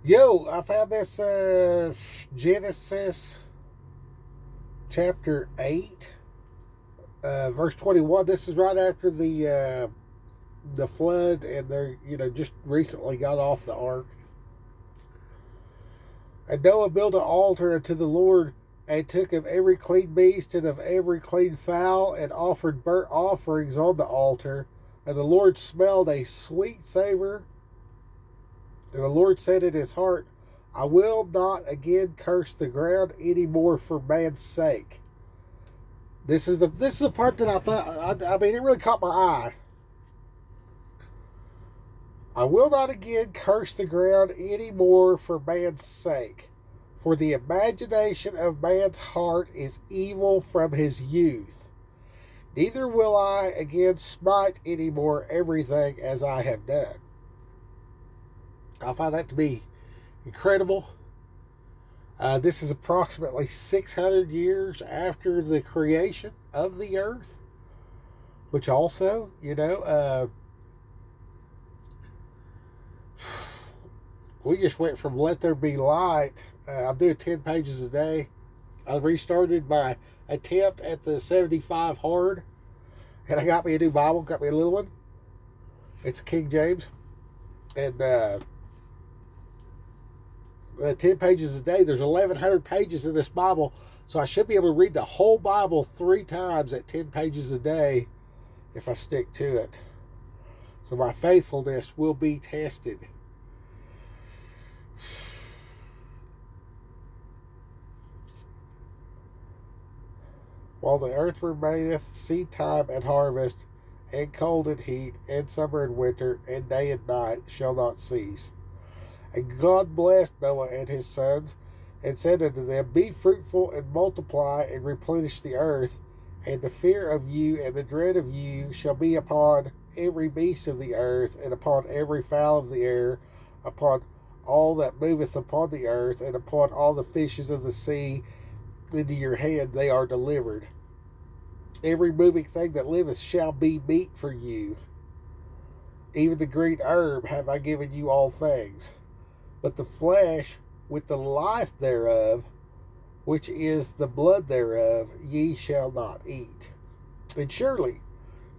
Yo, I found this Genesis chapter 8, verse 21. This is right after the flood, and they're, just recently got off the ark. And Noah built an altar unto the Lord, and took of every clean beast and of every clean fowl, and offered burnt offerings on the altar. And the Lord smelled a sweet savor. And the Lord said in his heart, I will not again curse the ground any more for man's sake. This is the part that I thought, I mean, it really caught my eye. I will not again curse the ground any more for man's sake, for the imagination of man's heart is evil from his youth. Neither will I again smite any more everything as I have done. I find that to be incredible. This is approximately 600 years after the creation of the earth, which also, we just went from let there be light. I'm doing 10 pages a day. I restarted my attempt at the 75 hard, and I got me a new Bible, got me a little one. It's King James. And 10 pages a day. There's 1,100 pages in this Bible, so I should be able to read the whole Bible 3 times at 10 pages a day if I stick to it. So my faithfulness will be tested. While the earth remaineth, seed time and harvest, and cold and heat, and summer and winter, and day and night shall not cease. And God blessed Noah and his sons, and said unto them, Be fruitful and multiply, and replenish the earth. And the fear of you and the dread of you shall be upon every beast of the earth, and upon every fowl of the air, upon all that moveth upon the earth, and upon all the fishes of the sea. Into your hand they are delivered. Every moving thing that liveth shall be meat for you. Even the green herb have I given you all things. But the flesh with the life thereof, which is the blood thereof, ye shall not eat. And surely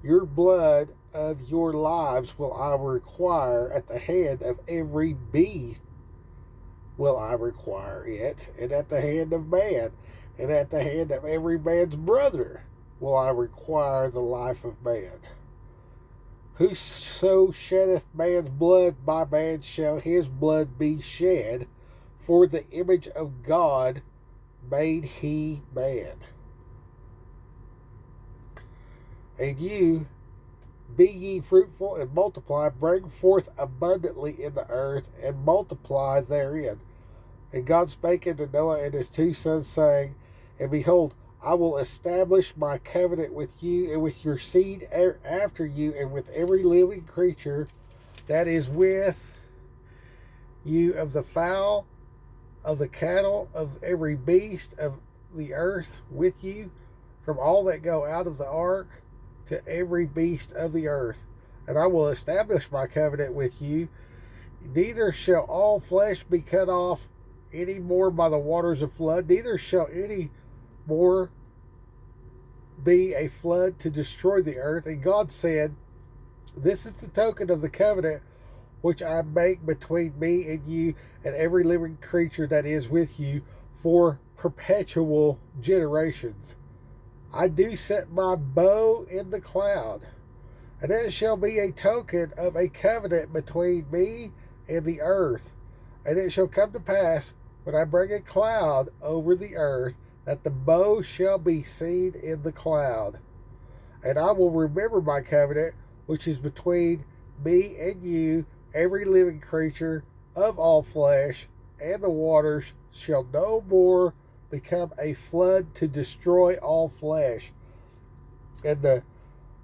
your blood of your lives will I require. At the hand of every beast will I require it, and at the hand of man, and at the hand of every man's brother will I require the life of man. Whoso sheddeth man's blood, by man shall his blood be shed, for the image of God made he man. And you, be ye fruitful and multiply, bring forth abundantly in the earth, and multiply therein. And God spake unto Noah and his 2 sons, saying, And behold, I will establish my covenant with you and with your seed after you, and with every living creature that is with you, of the fowl, of the cattle, of every beast of the earth with you, from all that go out of the ark, to every beast of the earth. And I will establish my covenant with you. Neither shall all flesh be cut off any more by the waters of flood, neither shall any more be a flood to destroy the earth. And God said, This is the token of the covenant which I make between me and you and every living creature that is with you for perpetual generations. I do set my bow in the cloud, and it shall be a token of a covenant between me and the earth. And it shall come to pass, when I bring a cloud over the earth, that the bow shall be seen in the cloud. And I will remember my covenant, which is between me and you, every living creature of all flesh, and the waters shall no more become a flood to destroy all flesh. And the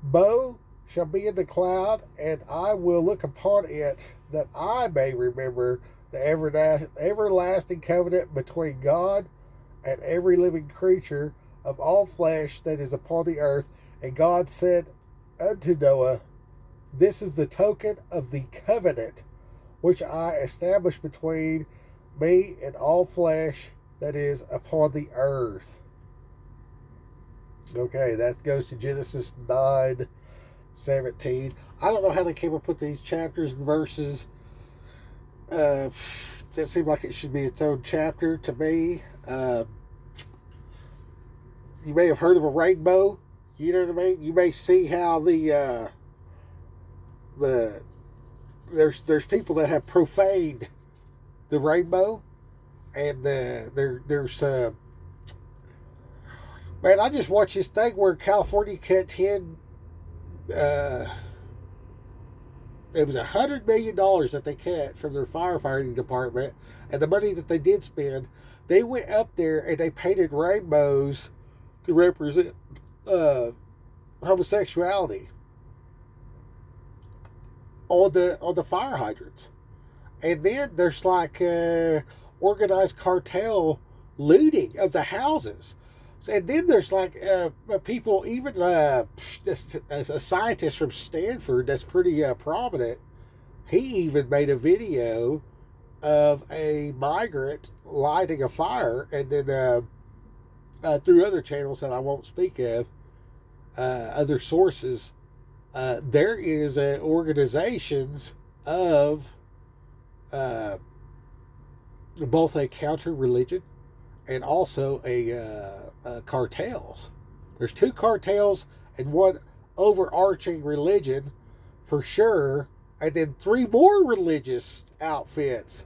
bow shall be in the cloud, and I will look upon it, that I may remember the everlasting covenant between God and every living creature of all flesh that is upon the earth. And God said unto Noah, This is the token of the covenant which I establish between me and all flesh that is upon the earth. Okay, that goes to Genesis 9:17. I don't know how they came up with these chapters and verses. That seemed like it should be its own chapter to me. You may have heard of a rainbow. You know what I mean? You may see how there's people that have profaned the rainbow, and there's man, I just watched this thing where California cut 10. It was $100 million that they cut from their firefighting department, and the money that they did spend, they went up there and they painted rainbows to represent homosexuality on the fire hydrants. And then there's like organized cartel looting of the houses. And then there's like people, even just a scientist from Stanford that's pretty prominent. He even made a video of a migrant lighting a fire, and then through other channels that I won't speak of, other sources, there is organizations of both a counter religion and also a cartels. There's two cartels and one overarching religion for sure, and then three more religious outfits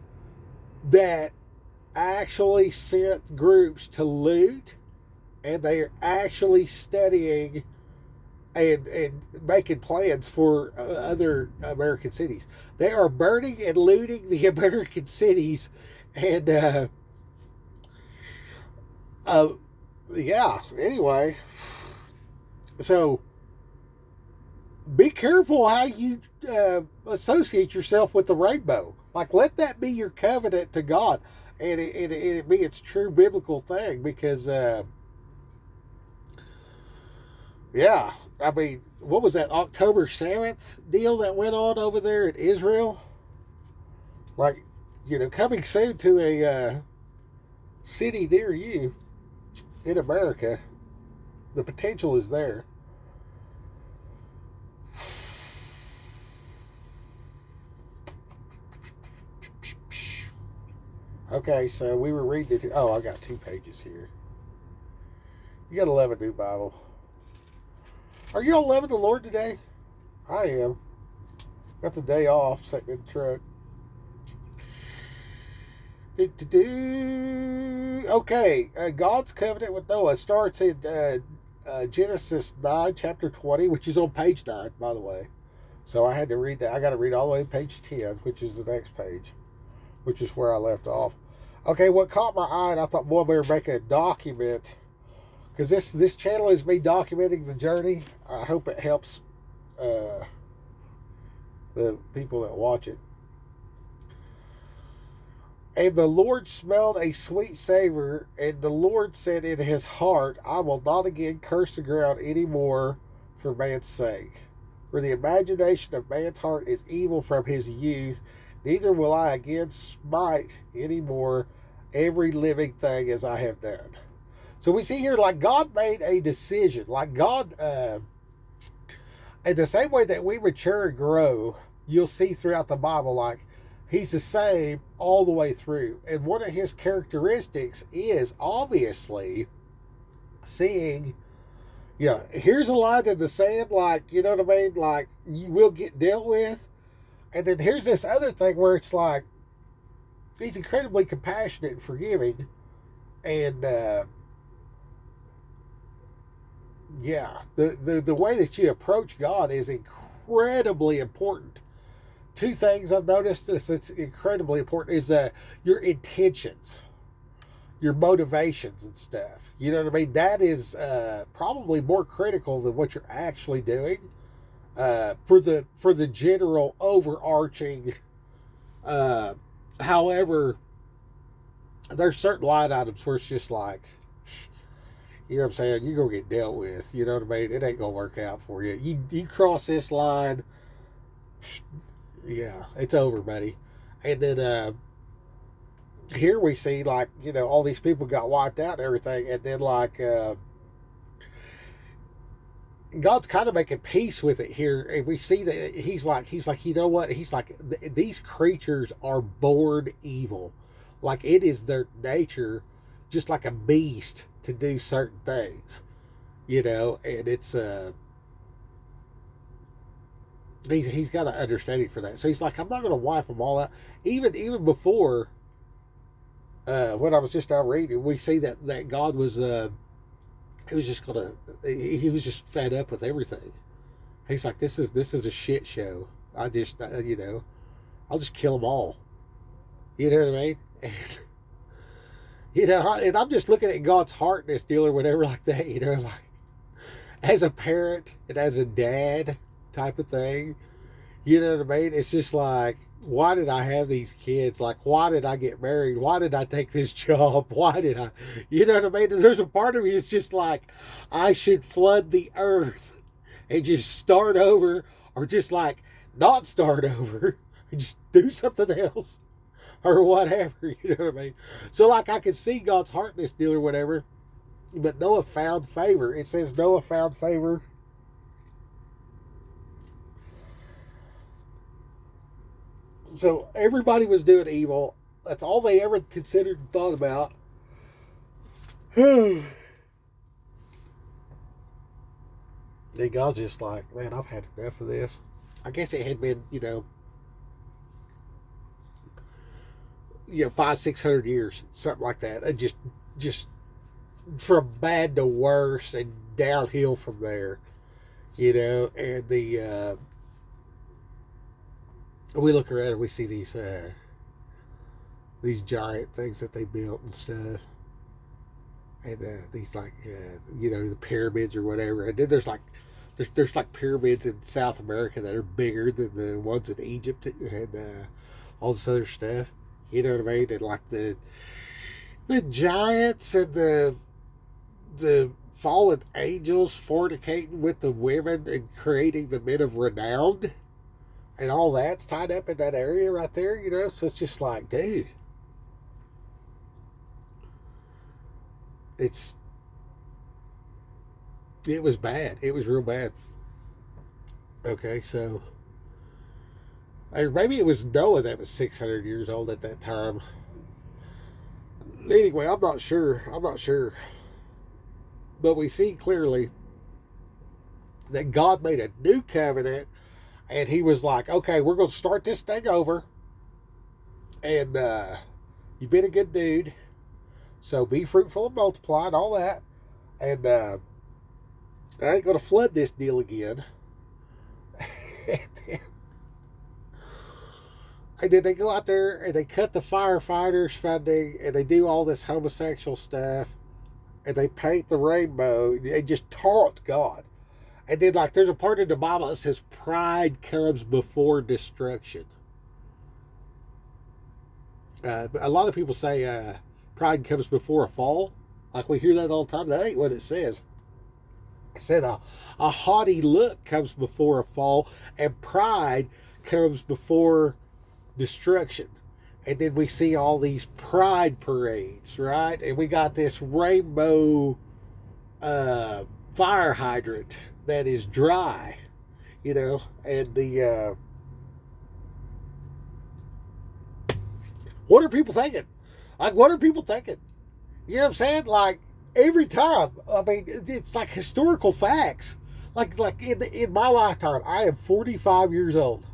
that actually sent groups to loot, and they are actually studying and making plans for other American cities. They are burning and looting the American cities, and yeah, anyway, so be careful how you associate yourself with the rainbow. Like, let that be your covenant to God, and it be its true biblical thing, because yeah, I mean, what was that October 7th deal that went on over there in Israel? Like, you know, coming soon to a city near you in America. The potential is there. Okay, so we were reading it. Oh, I got 2 pages here. You gotta love a new Bible. Are you all loving the Lord today? I am. Got the day off, sitting in the truck. Okay, God's covenant with Noah starts in Genesis 9, chapter 20, which is on page 9, by the way. So I had to read that. I got to read all the way to page 10, which is the next page, which is where I left off. Okay, what caught my eye, and I thought, boy, I better make a document, because this channel is me documenting the journey. I hope it helps the people that watch it. And the Lord smelled a sweet savor, and the Lord said in his heart, I will not again curse the ground any more for man's sake. For the imagination of man's heart is evil from his youth, neither will I again smite any more every living thing as I have done. So we see here, like, God made a decision. Like, God, in the same way that we mature and grow, you'll see throughout the Bible, like, he's the same all the way through. And one of his characteristics is obviously seeing, you know, here's a line in the sand, like, you know what I mean? Like, you will get dealt with. And then here's this other thing where it's like, he's incredibly compassionate and forgiving. And, yeah, the way that you approach God is incredibly important. 2 things I've noticed that's incredibly important is your intentions, your motivations and stuff. You know what I mean? That is probably more critical than what you're actually doing for the general overarching. However, there's certain line items where it's just like, you know what I'm saying, you're going to get dealt with. You know what I mean? It ain't going to work out for you. You cross this line, yeah, it's over, buddy. And then here we see, like, all these people got wiped out and everything. And then, like, God's kind of making peace with it here, and we see that he's like, you know what? He's like, these creatures are born evil, like it is their nature, just like a beast, to do certain things, and it's he's got an understanding for that. So he's like, I'm not going to wipe them all out. Even before, what I was just out reading, we see that God was he was just fed up with everything. He's like, this is a shit show. I'll just kill them all. You know what I mean? And I'm just looking at God's heart in this deal or whatever like that, like as a parent and as a dad type of thing. You know what I mean? It's just like, why did I have these kids? Like, why did I get married? Why did I take this job? Why did I, you know what I mean? And there's a part of me that's just like, I should flood the earth and just start over, or just like not start over and just do something else or whatever. You know what I mean? So like, I can see God's heart in this deal or whatever, but Noah found favor. It says Noah found favor. So everybody was doing evil. That's all they ever considered and thought about. And God's just like, man, I've had enough of this. I guess it had been, 500-600 years, something like that. And just from bad to worse and downhill from there, and we look around and we see these giant things that they built and stuff, and these like the pyramids or whatever. And then there's like pyramids in South America that are bigger than the ones in Egypt, and all this other stuff. You know what I mean? And like the giants and the fallen angels fornicating with the women and creating the men of renown. And all that's tied up in that area right there, So it's just like, dude. It was bad. It was real bad. Okay, so maybe it was Noah that was 600 years old at that time. Anyway, I'm not sure. But we see clearly that God made a new covenant. And he was like, okay, we're going to start this thing over. And you've been a good dude. So be fruitful and multiply and all that. And I ain't going to flood this deal again. And then they go out there and they cut the firefighters' funding. And they do all this homosexual stuff. And they paint the rainbow. They just taunt God. And then, like, there's a part in the Bible that says pride comes before destruction. A lot of people say pride comes before a fall. Like, we hear that all the time. That ain't what it says. It said a haughty look comes before a fall, and pride comes before destruction. And then we see all these pride parades, right? And we got this rainbow fire hydrant that is dry, and the what are people thinking? Like, what are people thinking? You know what I'm saying? Like, every time, I mean, it's like historical facts. Like in my lifetime, I am 45 years old,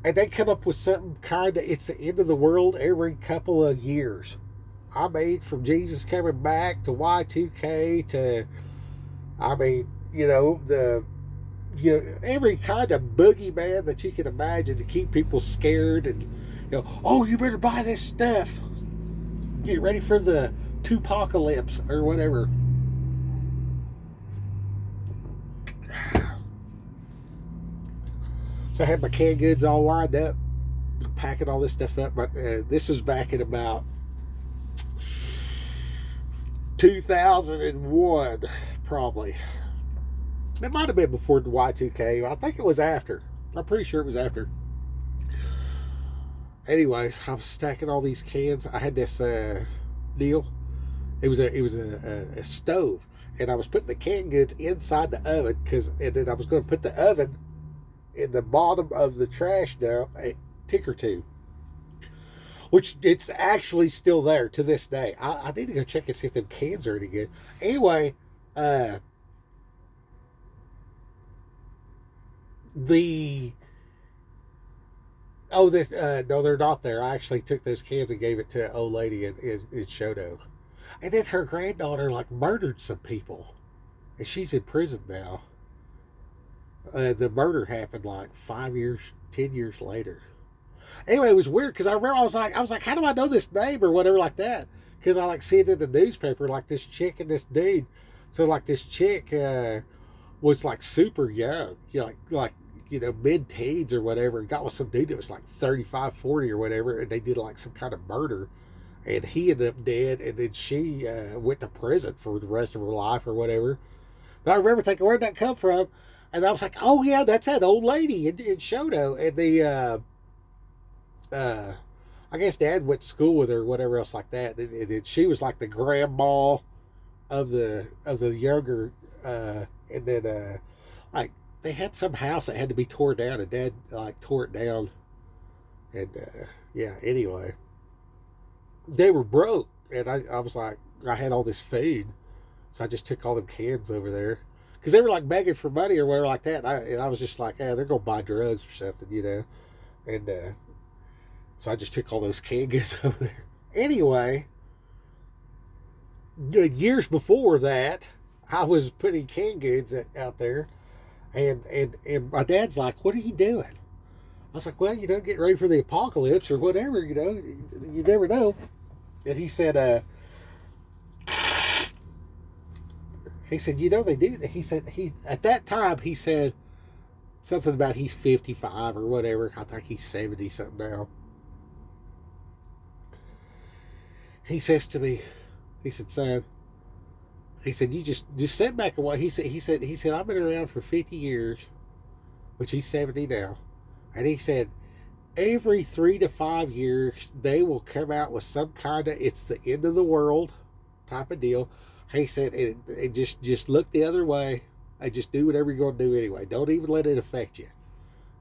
and they come up with something kind of, it's the end of the world every couple of years. I mean, from Jesus coming back to Y2K to, I mean, every kind of boogeyman that you can imagine to keep people scared, and oh, you better buy this stuff. Get ready for the Tupacalypse or whatever. So I had my canned goods all lined up, packing all this stuff up. But this is back in about 2001, probably. It might have been before the Y2K. I think it was after. I'm pretty sure it was after. Anyways, I was stacking all these cans. I had this deal. It was a stove, and I was putting the canned goods inside the oven and then I was going to put the oven in the bottom of the trash dump a tick or two, which it's actually still there to this day. I need to go check and see if them cans are any good. Anyway, the oh, this no, they're not there. I actually took those cans and gave it to an old lady in Shodo, and then her granddaughter like murdered some people, and she's in prison now. The murder happened like 5 years, 10 years later. Anyway, it was weird because I remember I was like, how do I know this name or whatever like that? Because I like see it in the newspaper, like this chick and this dude. So like this chick was like super young, like mid-teens or whatever, and got with some dude that was like 35, 40 or whatever, and they did like some kind of murder, and he ended up dead, and then she went to prison for the rest of her life or whatever. But I remember thinking, where'd that come from? And I was like, oh yeah, that's that old lady in Shoto. And the I guess Dad went to school with her or whatever else like that. And she was like the grandma of the younger, and then like they had some house that had to be torn down, and Dad like tore it down. And yeah, anyway, they were broke, and I was like, I had all this food, so I just took all them cans over there because they were like begging for money or whatever like that. And I was just like, they're gonna buy drugs or something, and so I just took all those canned goods over there. Anyway, years before that, I was putting canned goods out there, and my dad's like, "What are you doing?" I was like, "Well, get ready for the apocalypse or whatever. You never know." And he said, they do. He said at that time he said something about he's 55 or whatever. I think he's 70 something now. He says to me, he said, "Son," he said, "you just sit back and watch." He said, "I've been around for 50 years, which he's 70 now." And he said, every 3 to 5 years, they will come out with some kind of, it's the end of the world type of deal. He said, it just look the other way. And just do whatever you're going to do anyway. Don't even let it affect you.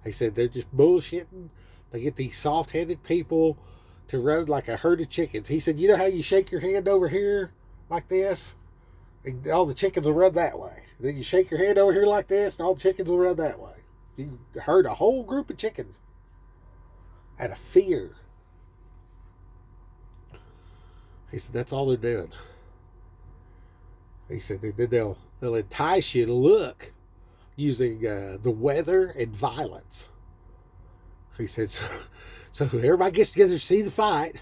He said, they're just bullshitting. They get these soft-headed people to run like a herd of chickens. He said, you know how you shake your hand over here like this? And all the chickens will run that way. Then you shake your hand over here like this, and all the chickens will run that way. You herd a whole group of chickens out of fear. He said, that's all they're doing. He said, they'll entice you to look using the weather and violence. He said, so everybody gets together to see the fight.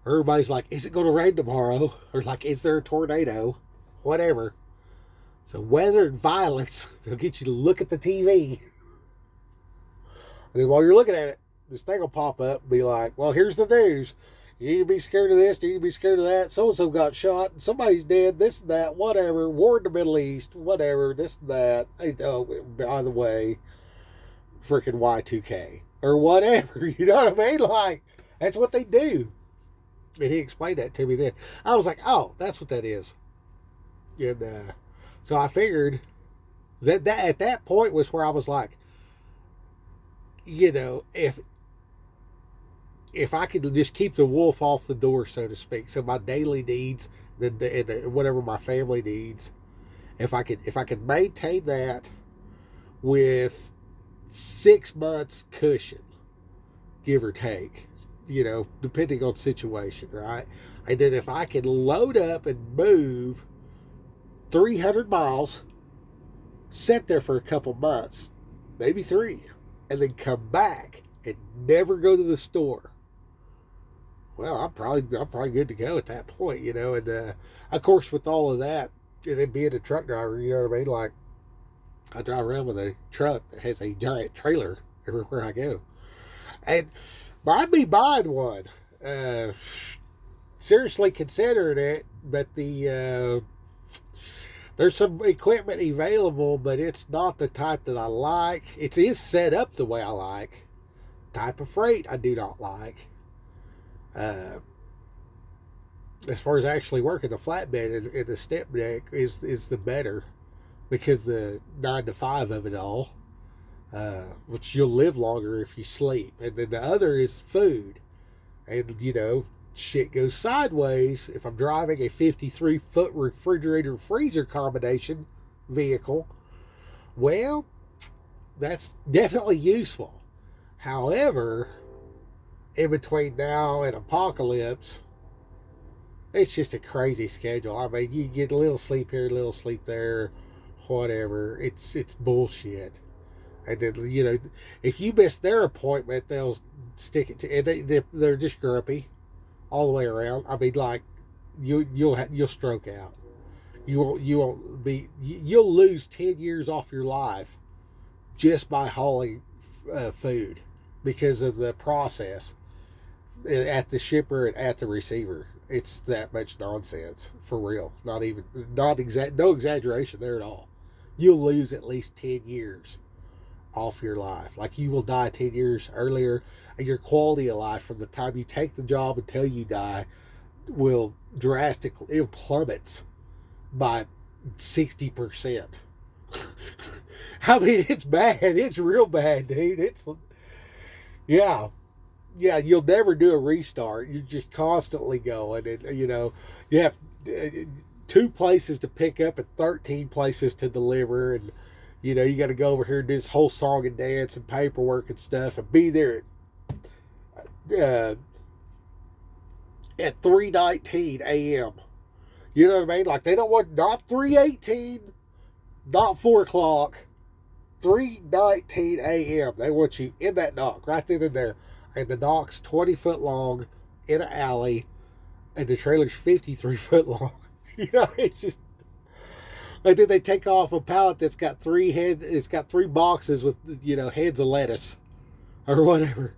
Everybody's like, is it going to rain tomorrow? Or like, is there a tornado? Whatever. So weather and violence, they'll get you to look at the TV. And then while you're looking at it, this thing will pop up and be like, well, here's the news. You need to be scared of this. You need to be scared of that. So-and-so got shot. Somebody's dead. This and that. Whatever. War in the Middle East. Whatever. This and that. Oh, by the way, freaking Y2K. Or whatever. You know what I mean? Like, that's what they do. And he explained that to me then. I was like, oh, that's what that is. And so I figured that at that point was where I was like, if I could just keep the wolf off the door, so to speak, so my daily needs, whatever my family needs, if I could maintain that with 6 months cushion, give or take, depending on situation, right? And then if I could load up and move 300 miles, sit there for a couple months, maybe 3, and then come back and never go to the store, well, I'm probably good to go at that point, And of course, with all of that, and then being a truck driver, you know what I mean? Like, I drive around with a truck that has a giant trailer everywhere I go, and I'd be buying one. Seriously considering it, but there's some equipment available, but it's not the type that I like. It is set up the way I like. Type of freight I do not like. Uh, as far as actually working the flatbed and the step deck is the better, because the 9 to 5 of it all, which you'll live longer if you sleep. And then the other is food. And, shit goes sideways if I'm driving a 53-foot refrigerator freezer combination vehicle. Well, that's definitely useful. However, in between now and apocalypse, it's just a crazy schedule. I mean, you get a little sleep here, a little sleep there, whatever. It's bullshit. And then, if you miss their appointment, they'll stick it to, and they're just grumpy all the way around. I mean, like, you'll stroke out. You'll lose 10 years off your life just by hauling food, because of the process at the shipper and at the receiver. It's that much nonsense, for real. No exaggeration there at all. You'll lose at least 10 years off your life. Like, you will die 10 years earlier, and your quality of life from the time you take the job until you die will drastically, it plummets by 60%. I mean, it's bad. It's real bad, dude. Yeah, you'll never do a restart. You're just constantly going, and you have 2 places to pick up and 13 places to deliver, and you got to go over here and do this whole song and dance and paperwork and stuff, and be there at 3:19 a.m. You know what I mean? Like, they don't want, not 3:18, not 4 o'clock, 3:19 a.m. They want you in that dock, right then and there. And the dock's 20 foot long in an alley, and the trailer's 53 foot long. It's just, and then they take off a pallet that's got 3 heads. It's got 3 boxes with heads of lettuce or whatever.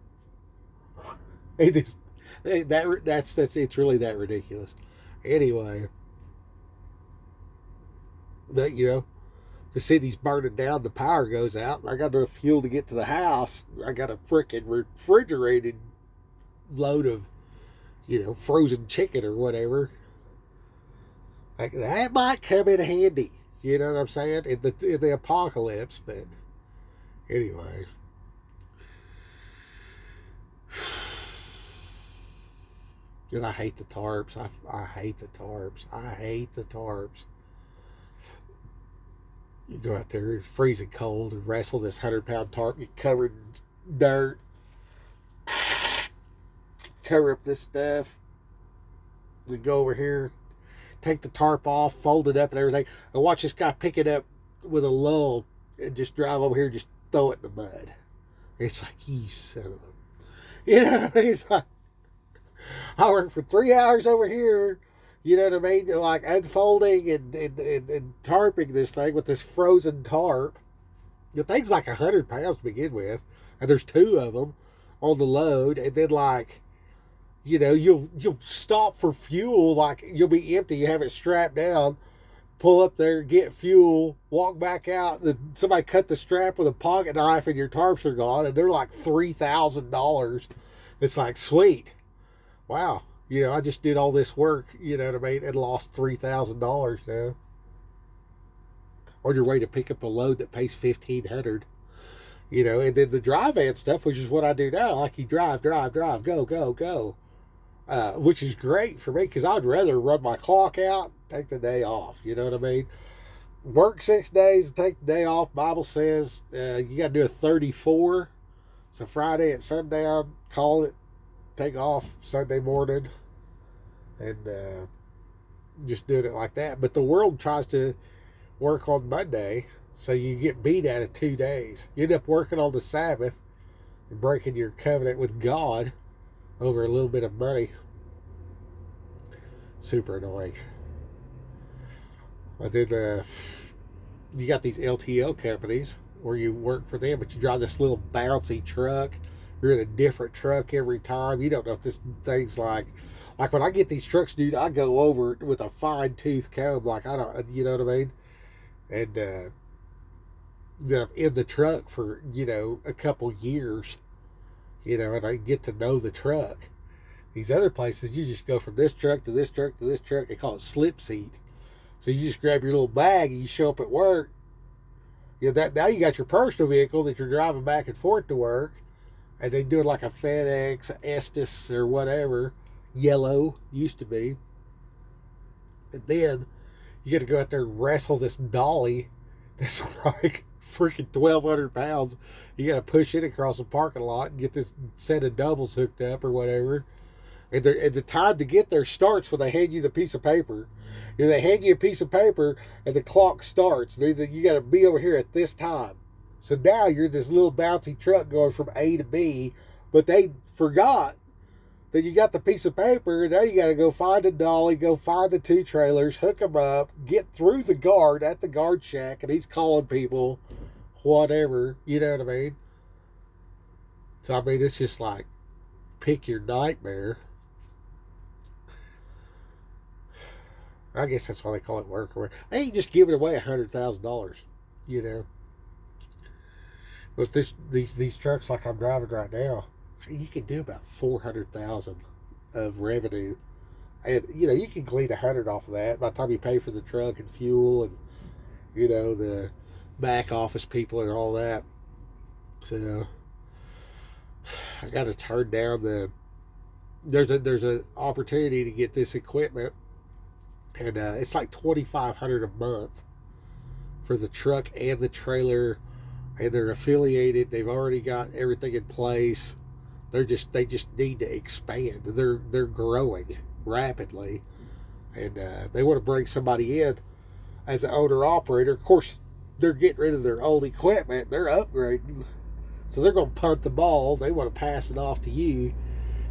It's really that ridiculous. Anyway, but the city's burning down, the power goes out, and I got enough fuel to get to the house. I got a freaking refrigerated load of, frozen chicken or whatever. Like, that might come in handy. You know what I'm saying? In the apocalypse. But anyway. And I hate the tarps. I hate the tarps. I hate the tarps. You go out there, it's freezing cold, and wrestle this 100-pound tarp, get covered in dirt, cover up this stuff, then go over here, take the tarp off, fold it up and everything, and watch this guy pick it up with a lull and just drive over here and just throw it in the mud. It's like, you son of a... It's like, I work for 3 hours over here, you know what I mean? Like, unfolding and tarping this thing with this frozen tarp. The thing's like 100 pounds to begin with, and there's 2 of them on the load. And then, like, you'll stop for fuel. Like, you'll be empty, you have it strapped down, pull up there, get fuel, walk back out. Somebody cut the strap with a pocket knife, and your tarps are gone, and they're like $3,000. It's like, sweet, wow. I just did all this work, you know what I mean, and lost $3,000 now. On your way to pick up a load that pays $1,500. And then the dry van stuff, which is what I do now. Like, you drive, go. Which is great for me, because I'd rather run my clock out, take the day off. You know what I mean? Work 6 days and take the day off. Bible says you got to do a 34. So Friday at sundown, call it, take off Sunday morning. And just doing it like that. But the world tries to work on Monday, so you get beat at it 2 days. You end up working on the Sabbath and breaking your covenant with God over a little bit of money. Super annoying. But then you got these LTL companies where you work for them, but you drive this little bouncy truck. You're in a different truck every time. You don't know if this thing's like when I get these trucks, dude, I go over with a fine tooth comb. Like, I don't, you know what I mean? And I'm in the truck for, a couple years, and I get to know the truck. These other places, you just go from this truck to this truck to this truck. They call it slip seat. So you just grab your little bag and you show up at work. You know, that now you got your personal vehicle that you're driving back and forth to work, and they do it like a FedEx, Estes, or whatever. Yellow used to be. And then you get to go out there and wrestle this dolly that's like freaking 1,200 pounds. You got to push it across the parking lot and get this set of doubles hooked up or whatever. And the time to get there starts when they hand you the piece of paper. You know, they hand you a piece of paper and the clock starts. You got to be over here at this time. So now you're this little bouncy truck going from A to B, but they forgot that you got the piece of paper, and now you got to go find a dolly, go find the 2 trailers, hook them up, get through the guard at the guard shack, and he's calling people, whatever, you know what I mean? So, I mean, it's just like, pick your nightmare. I guess that's why they call it work. They ain't just giving away $100,000, you know. But these trucks like I'm driving right now, you can do about 400,000 of revenue, and you know you can glean 100 off of that by the time you pay for the truck and fuel and you know the back office people and all that. So I got to turn down there's an opportunity to get this equipment, and it's like $2,500 a month for the truck and the trailer, and they're affiliated. They've already got everything in place. They just need to expand. They're growing rapidly, and they want to bring somebody in as an owner operator. Of course, they're getting rid of their old equipment. They're upgrading, so they're going to punt the ball. They want to pass it off to you,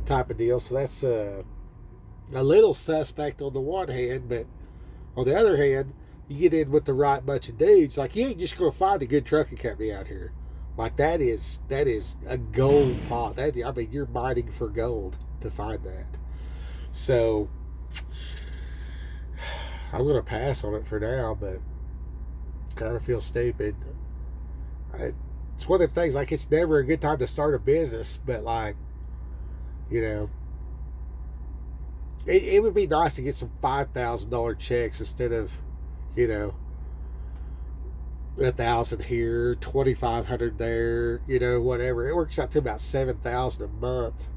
type of deal. So that's a little suspect on the one hand, but on the other hand, you get in with the right bunch of dudes. Like, you ain't just going to find a good trucking company out here. Like, that is a gold pot. I mean, you're mining for gold to find that. So, I'm going to pass on it for now, but kind of feel stupid. It's one of them things, like, it's never a good time to start a business, but, like, you know, it would be nice to get some $5,000 checks instead of, you know, 1,000 here, 2,500 there, you know, whatever. It works out to about 7,000 a month.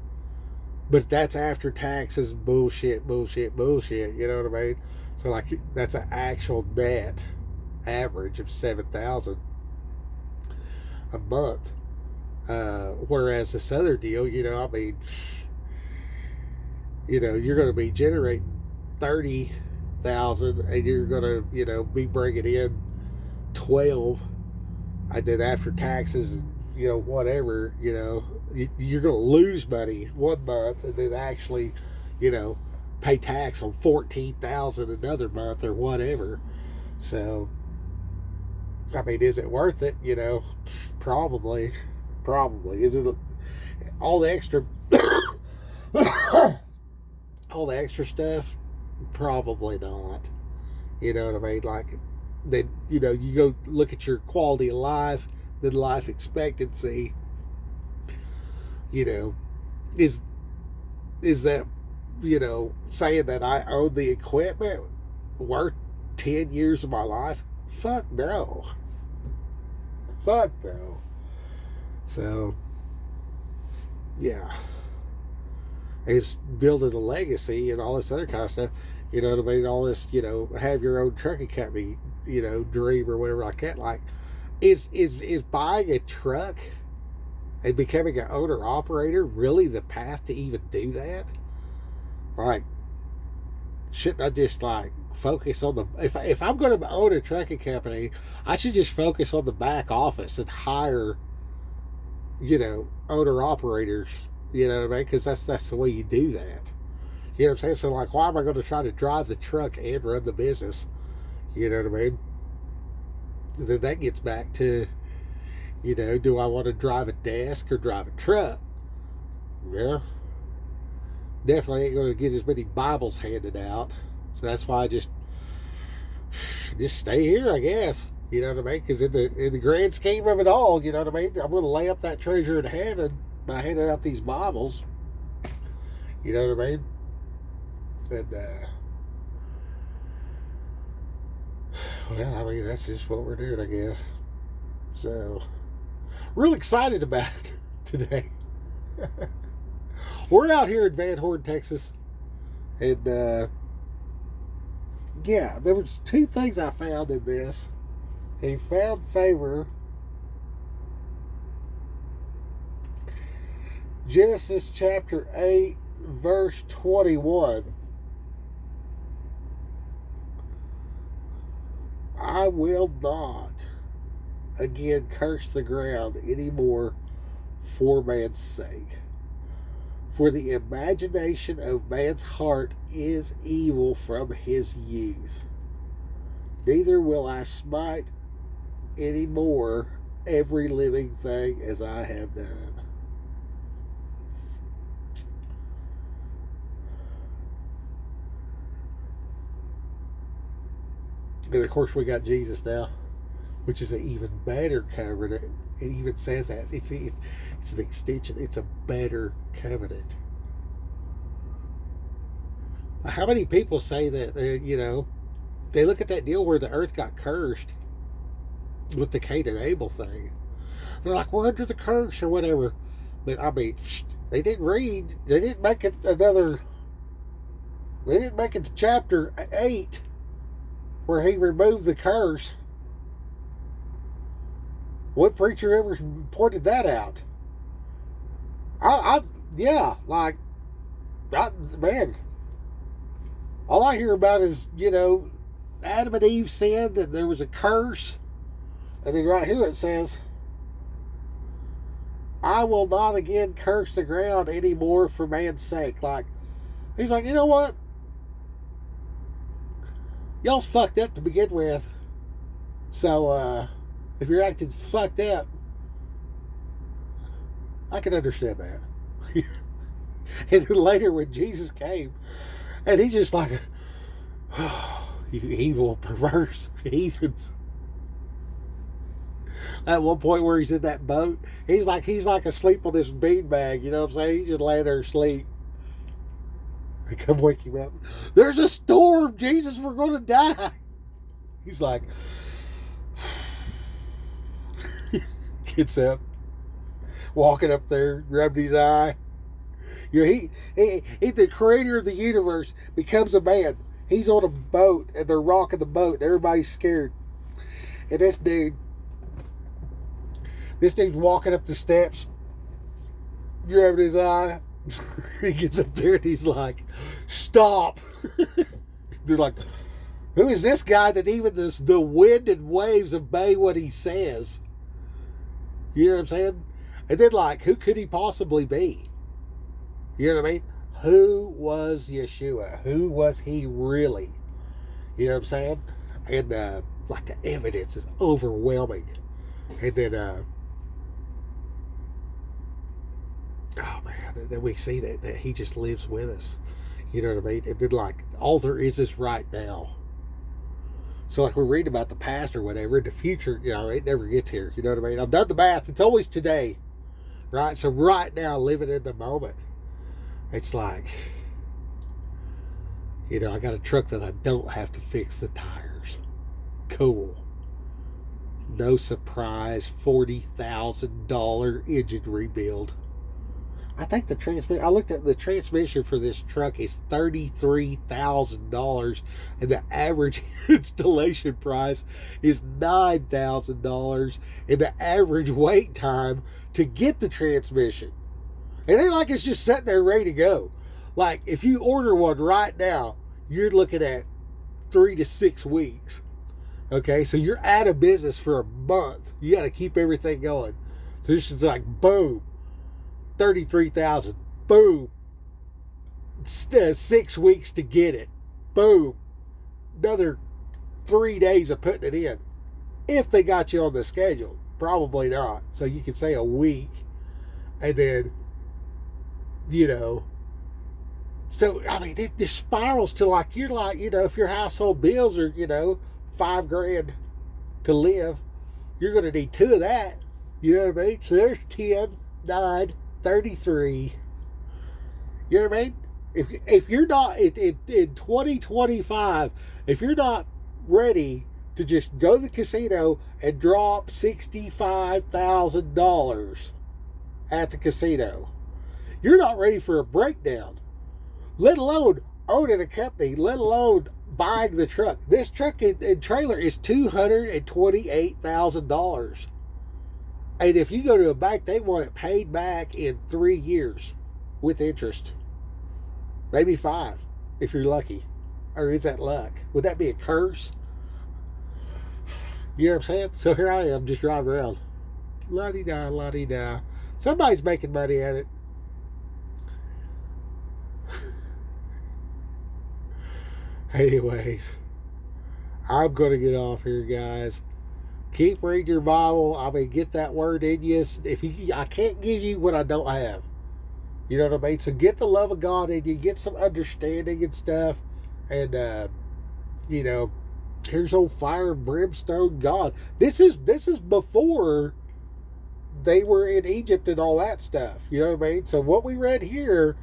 But that's after taxes, bullshit. You know what I mean? So, like, that's an actual net average of 7,000 a month. Whereas this other deal, you know, I mean, you know, you're going to be generating 30,000, and you're going to, you know, be bringing in 12, and then after taxes and, you know, whatever, you know, you're going to lose money one month, and then actually, you know, pay tax on 14,000 another month or whatever. So, I mean, is it worth it? You know, probably. Is it all the extra all the extra stuff? Probably not. You know what I mean? Like, then, you know, you go look at your quality of life, then life expectancy. You know, is that, you know, saying that I own the equipment worth 10 years of my life? Fuck no. So, yeah. It's building a legacy and all this other kind of stuff. You know what I mean? All this, you know, have your own trucking company, you know, dream or whatever like that. Like, is buying a truck and becoming an owner operator really the path to even do that? Like, shouldn't I just, like, focus on the, if I'm going to own a trucking company, I should just focus on the back office and hire, you know, owner operators. You know what I mean? Because that's the way you do that. You know what I'm saying? So, like, why am I going to try to drive the truck and run the business? You know what I mean? Then that gets back to, you know, do I want to drive a desk or drive a truck? Yeah. Definitely ain't going to get as many Bibles handed out. So that's why I just stay here, I guess. You know what I mean? Because in the grand scheme of it all, you know what I mean? I'm going to lay up that treasure in heaven by handing out these Bibles. You know what I mean? And, well, I mean, that's just what we're doing, I guess. So, real excited about it today. We're out here in Van Horn, Texas. And, yeah, there was two things I found in this. He found favor. Genesis chapter 8, verse 21. I will not again curse the ground anymore for man's sake. For the imagination of man's heart is evil from his youth. Neither will I smite any more every living thing as I have done. And of course, we got Jesus now, which is an even better covenant. It even says that it's an extension. It's a better covenant. How many people say that? They look at that deal where the earth got cursed with the Cain and Abel thing. They're like, we're under the curse or whatever. But I mean, they didn't read. They didn't make it another. They didn't make it to chapter 8. Where he removed the curse. What preacher ever pointed that out? Man, all I hear about is, Adam and Eve sinned and there was a curse. And then right here it says, I will not again curse the ground anymore for man's sake. Like, he's like, you know what? Y'all's fucked up to begin with. So, if you're acting fucked up, I can understand that. And then later when Jesus came, and he's just like, oh, you evil, perverse heathens. At one point where he's in that boat, he's like asleep on this beanbag, you know what I'm saying? He's just laying there asleep. They come wake him up. There's a storm, Jesus, we're going to die. He's like, gets up, walking up there, rubbed his eye. He, the creator of the universe, becomes a man. He's on a boat, and they're rocking the boat, and everybody's scared. And this dude's walking up the steps, rubbing his eye. He gets up there and he's like, stop. They're like, who is this guy that even the wind and waves obey what he says? You know what I'm saying? And then, like, who could he possibly be? You know what I mean? Who was Yeshua? Who was he really? You know what I'm saying? And, like, the evidence is overwhelming. And then, oh man, then we see that he just lives with us. You know what I mean? And then, like, all there is right now. So, like, we're reading about the past or whatever, in the future, it never gets here. You know what I mean? I've done the math. It's always today, right? So, right now, living in the moment, it's like, I got a truck that I don't have to fix the tires. Cool. No surprise, $40,000 engine rebuild. I think I looked at the transmission for this truck is $33,000, and the average installation price is $9,000, and the average wait time to get the transmission. It ain't like it's just sitting there ready to go. Like, if you order one right now, you're looking at 3 to 6 weeks. Okay, so you're out of business for a month. You got to keep everything going. So this is like, boom. 33,000. Boom. 6 weeks to get it. Boom. Another 3 days of putting it in. If they got you on the schedule. Probably not. So you could say a week. And then, So, I mean, it spirals to like, you're like, if your household bills are, $5,000 to live, you're going to need 2 of that. You know what I mean? So there's 10, 9, 33. You know what I mean? If you're not in 2025, if you're not ready to just go to the casino and drop $65,000 at the casino, you're not ready for a breakdown. Let alone owning a company, let alone buying the truck. This truck and trailer is $228,000. And if you go to a bank, they want it paid back in 3 years with interest. Maybe 5 if you're lucky. Or is that luck? Would that be a curse? You know what I'm saying? So here I am just driving around. La-di-da, la-di-da. Somebody's making money at it. Anyways, I'm going to get off here, guys. Keep reading your Bible. I mean, get that word in you. I can't give you what I don't have. You know what I mean? So get the love of God in you. Get some understanding and stuff. And, here's old fire and brimstone God. This is before they were in Egypt and all that stuff. You know what I mean? So what we read here,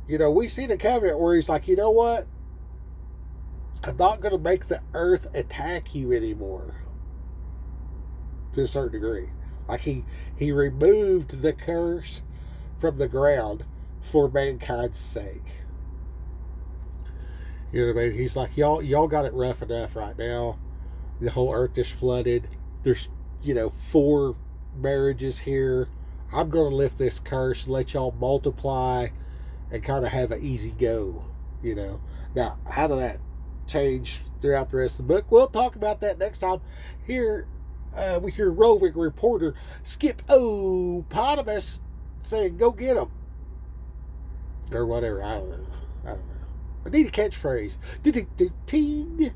we see the covenant where he's like, you know what? I'm not going to make the earth attack you anymore. To a certain degree. Like he removed the curse from the ground for mankind's sake. You know what I mean? He's like, y'all got it rough enough right now. The whole earth is flooded. There's, 4 marriages here. I'm going to lift this curse, let y'all multiply, and kind of have an easy go, Now, how did that change throughout the rest of the book? We'll talk about that next time here with your roving reporter, Skip Opotamus, saying, go get him. Or whatever. I don't know. I need a catchphrase. Ting.